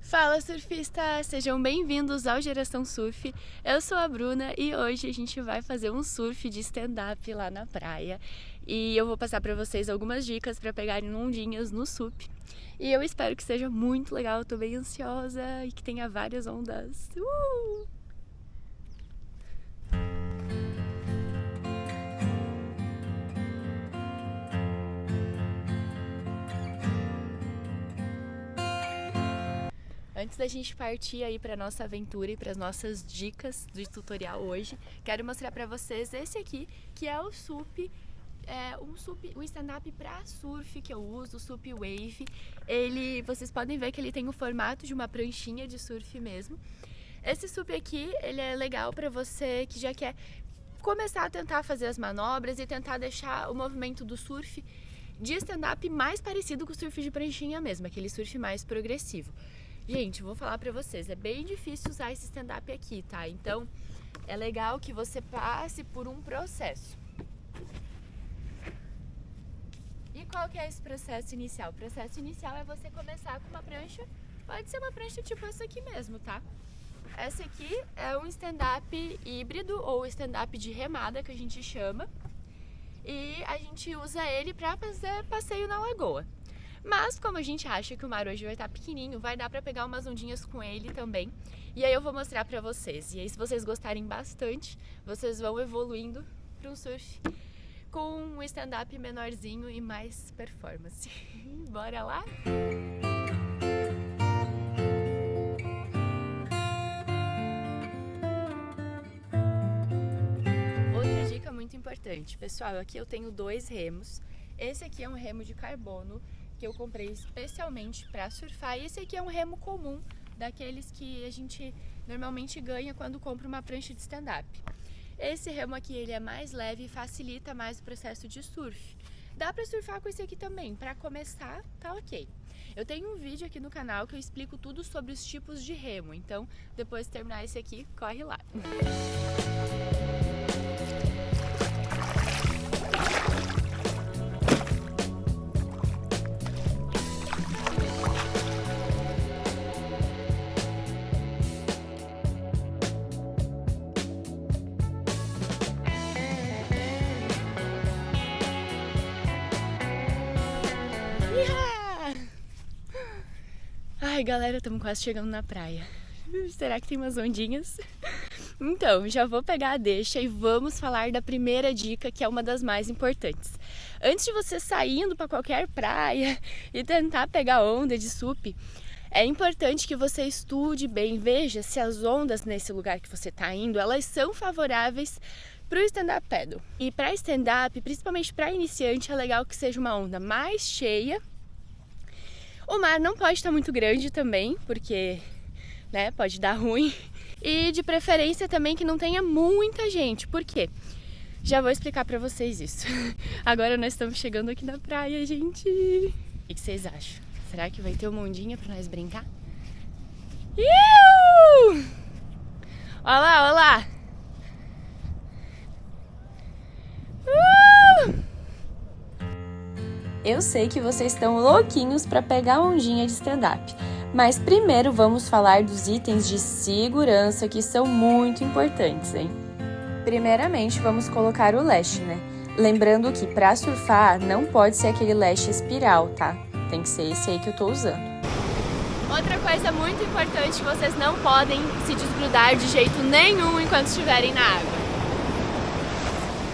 Fala surfistas, sejam bem-vindos ao Geração Surf. Eu sou a Bruna e hoje a gente vai fazer um surf de stand-up lá na praia. E eu vou passar para vocês algumas dicas para pegarem ondinhas no SUP. E eu espero que seja muito legal, eu tô bem ansiosa e que tenha várias ondas. Antes da gente partir aí para nossa aventura e para as nossas dicas do tutorial hoje, quero mostrar para vocês esse aqui, que é o SUP, um stand-up para surf que eu uso, o SUP Wave. Vocês podem ver que ele tem o formato de uma pranchinha de surf mesmo. Esse SUP aqui, ele é legal para você que já quer começar a tentar fazer as manobras e tentar deixar o movimento do surf de stand-up mais parecido com o surf de pranchinha mesmo, aquele surf mais progressivo. Gente, vou falar pra vocês, é bem difícil usar esse stand-up aqui, tá? Então, é legal que você passe por um processo. E qual que é esse processo inicial? O processo inicial é você começar com uma prancha, pode ser uma prancha tipo essa aqui mesmo, tá? Essa aqui é um stand-up híbrido ou stand-up de remada, que a gente chama. E a gente usa ele pra fazer passeio na lagoa. Mas como a gente acha que o mar hoje vai estar pequenininho, vai dar pra pegar umas ondinhas com ele também. E aí eu vou mostrar pra vocês. E aí se vocês gostarem bastante, vocês vão evoluindo para um surf com um stand-up menorzinho e mais performance. Bora lá? Outra dica muito importante. Pessoal, aqui eu tenho 2 remos. Esse aqui é um remo de carbono que eu comprei especialmente para surfar. E esse aqui é um remo comum, daqueles que a gente normalmente ganha quando compra uma prancha de stand-up. Esse remo aqui ele é mais leve e facilita mais o processo de surf. Dá para surfar com esse aqui também, para começar tá ok. Eu tenho um vídeo aqui no canal que eu explico tudo sobre os tipos de remo, então depois de terminar esse aqui, corre lá. Ai, galera, estamos quase chegando na praia. Será que tem umas ondinhas? Então, já vou pegar a deixa e vamos falar da primeira dica, que é uma das mais importantes. Antes de você sair indo para qualquer praia e tentar pegar onda de SUP, é importante que você estude bem, veja se as ondas nesse lugar que você está indo, elas são favoráveis para o stand-up paddle. E para stand-up, principalmente para iniciante, é legal que seja uma onda mais cheia. O mar não pode estar muito grande também, porque pode dar ruim. E de preferência também que não tenha muita gente. Por quê? Já vou explicar pra vocês isso. Agora nós estamos chegando aqui na praia, gente. O que vocês acham? Será que vai ter uma ondinha pra nós brincar? Olha lá, olha lá. Eu sei que vocês estão louquinhos para pegar a ondinha de stand-up, mas primeiro vamos falar dos itens de segurança que são muito importantes, hein? Primeiramente, vamos colocar o leste, né? Lembrando que para surfar não pode ser aquele leste espiral, tá? Tem que ser esse aí que eu tô usando. Outra coisa muito importante, que vocês não podem se desgrudar de jeito nenhum enquanto estiverem na água.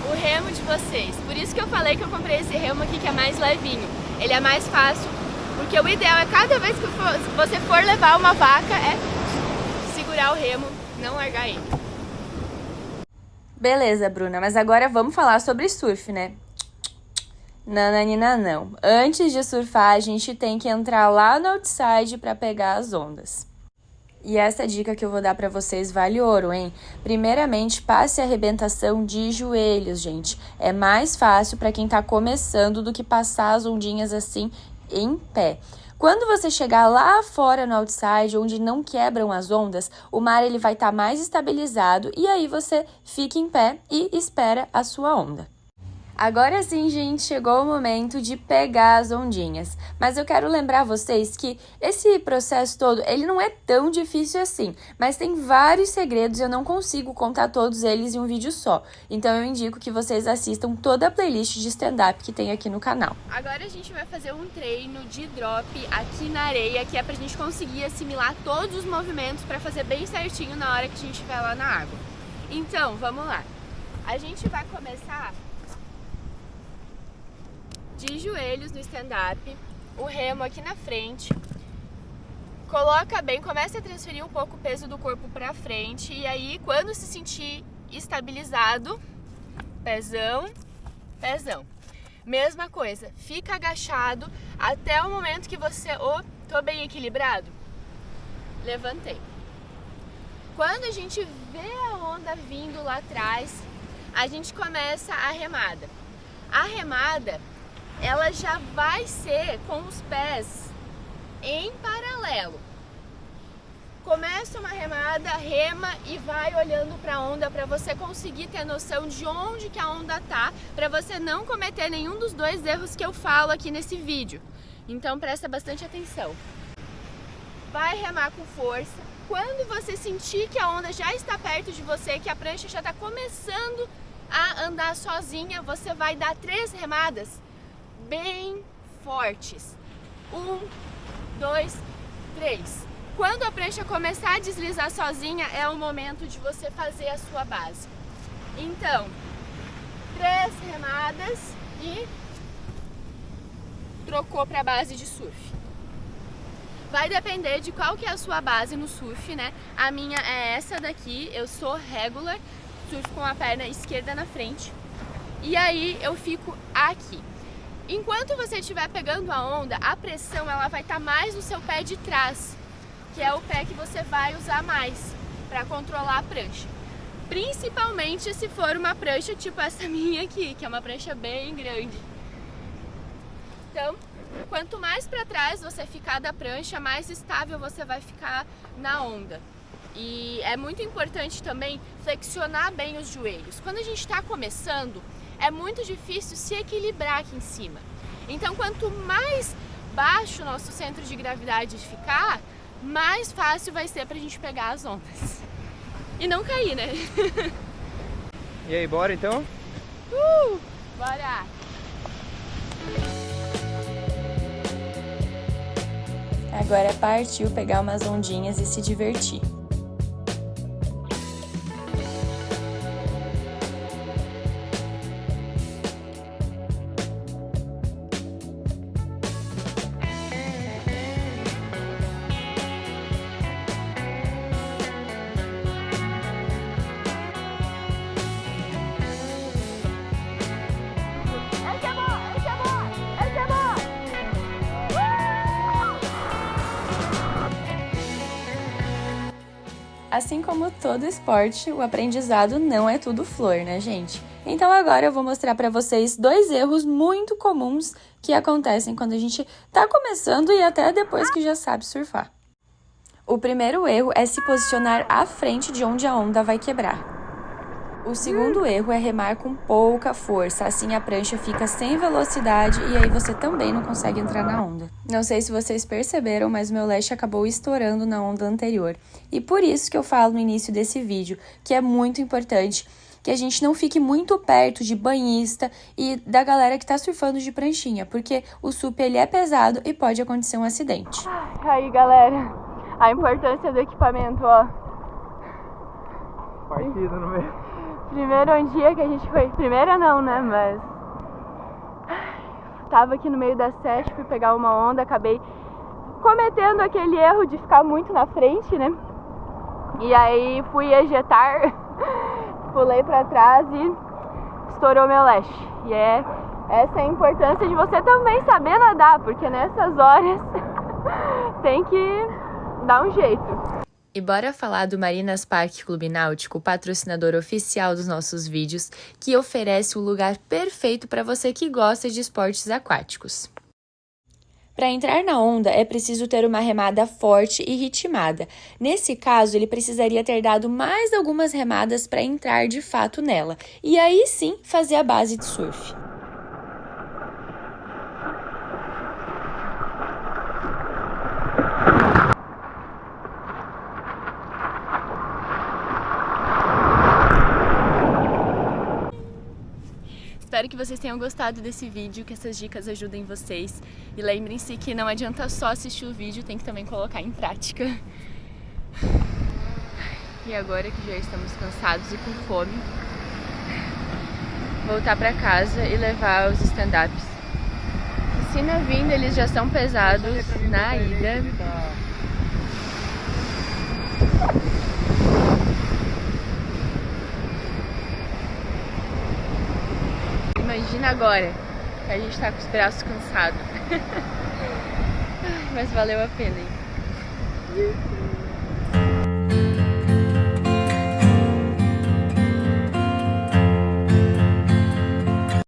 O remo de vocês. Por isso que eu falei que eu comprei esse remo aqui, que é mais levinho. Ele é mais fácil, porque o ideal é cada vez que você for levar uma vaca, é segurar o remo, não largar ele. Beleza, Bruna, mas agora vamos falar sobre surf, né? Nananina, não. Antes de surfar, a gente tem que entrar lá no outside para pegar as ondas. E essa dica que eu vou dar pra vocês vale ouro, hein? Primeiramente, passe a arrebentação de joelhos, gente. É mais fácil pra quem tá começando do que passar as ondinhas assim em pé. Quando você chegar lá fora no outside, onde não quebram as ondas, o mar ele vai estar mais estabilizado e aí você fica em pé e espera a sua onda. Agora sim, gente, chegou o momento de pegar as ondinhas. Mas eu quero lembrar vocês que esse processo todo, ele não é tão difícil assim. Mas tem vários segredos e eu não consigo contar todos eles em um vídeo só. Então eu indico que vocês assistam toda a playlist de stand-up que tem aqui no canal. Agora a gente vai fazer um treino de drop aqui na areia, que é pra gente conseguir assimilar todos os movimentos pra fazer bem certinho na hora que a gente estiver lá na água. Então, vamos lá. A gente vai começar de joelhos no stand-up, o remo aqui na frente, coloca bem, começa a transferir um pouco o peso do corpo pra frente e aí quando se sentir estabilizado, pezão, pezão. Mesma coisa, fica agachado até o momento que você, tô bem equilibrado, levantei. Quando a gente vê a onda vindo lá atrás, a gente começa a remada. A remada, ela já vai ser com os pés em paralelo. Começa uma remada, rema e vai olhando para a onda para você conseguir ter noção de onde que a onda tá, para você não cometer nenhum dos dois erros que eu falo aqui nesse vídeo. Então presta bastante atenção. Vai remar com força. Quando você sentir que a onda já está perto de você, que a prancha já está começando a andar sozinha, você vai dar 3 remadas bem fortes. 1, 2, 3. Quando a prancha começar a deslizar sozinha, é o momento de você fazer a sua base. Então, 3 remadas e trocou para a base de surf. Vai depender de qual que é a sua base no surf, né? A minha é essa daqui, eu sou regular, surf com a perna esquerda na frente. E aí eu fico aqui. Enquanto você estiver pegando a onda, a pressão ela vai estar mais no seu pé de trás, que é o pé que você vai usar mais para controlar a prancha. Principalmente se for uma prancha tipo essa minha aqui, que é uma prancha bem grande. Então, quanto mais para trás você ficar da prancha, mais estável você vai ficar na onda. E é muito importante também flexionar bem os joelhos. Quando a gente está começando, é muito difícil se equilibrar aqui em cima. Então, quanto mais baixo o nosso centro de gravidade ficar, mais fácil vai ser pra gente pegar as ondas. E não cair, né? E aí, bora então? Bora! Agora partiu pegar umas ondinhas e se divertir. Assim como todo esporte, o aprendizado não é tudo flor, né, gente? Então agora eu vou mostrar para vocês 2 erros muito comuns que acontecem quando a gente tá começando e até depois que já sabe surfar. O primeiro erro é se posicionar à frente de onde a onda vai quebrar. O segundo erro é remar com pouca força, assim a prancha fica sem velocidade e aí você também não consegue entrar na onda. Não sei se vocês perceberam, mas meu leste acabou estourando na onda anterior. E por isso que eu falo no início desse vídeo, que é muito importante que a gente não fique muito perto de banhista e da galera que tá surfando de pranchinha, porque o SUP ele é pesado e pode acontecer um acidente. Aí galera, a importância do equipamento, ó. Partido no meio. Primeiro dia que a gente foi, primeira não, né, mas tava aqui no meio da sete, fui pegar uma onda, acabei cometendo aquele erro de ficar muito na frente, né, e aí fui ejetar, pulei pra trás e estourou meu leste, e essa é a importância de você também saber nadar, porque nessas horas tem que dar um jeito. E bora falar do Marinas Park Clube Náutico, patrocinador oficial dos nossos vídeos, que oferece o lugar perfeito para você que gosta de esportes aquáticos. Para entrar na onda, é preciso ter uma remada forte e ritmada. Nesse caso, ele precisaria ter dado mais algumas remadas para entrar de fato nela, e aí sim fazer a base de surf. que vocês tenham gostado desse vídeo, que essas dicas ajudem vocês. E lembrem-se que não adianta só assistir o vídeo, tem que também colocar em prática. E agora que já estamos cansados e com fome, voltar pra casa e levar os stand-ups. Se na vinda eles já são pesados, na ida... Imagina agora que a gente tá com os braços cansados. Mas valeu a pena, hein?